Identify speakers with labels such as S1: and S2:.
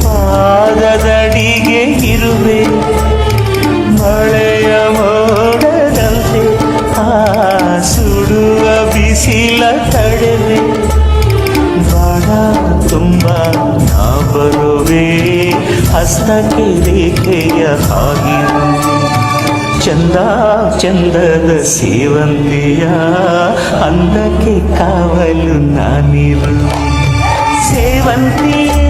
S1: ಪಾದದಡಿಗೆ ಇರುವೆ ಮಳೆಯ ಮೋಡದಂತೆ ಆ ಸುಡುವ ಬಿಸಿಲ ತಡೆವೆ ಬಾಣ ತುಂಬ ನಾ ಬರುವೆ ಹಸ್ತಕ್ಕೆ ರೇಖೆಯ ಹಾಗಿರುವೆ ಚಂದ ಚಂದದ ಸೇವಂತಿಯ ಅಂದಕ್ಕೆ ಕಾವಲು ನಾನಿರುವೆ ಸೇವಂತಿಯ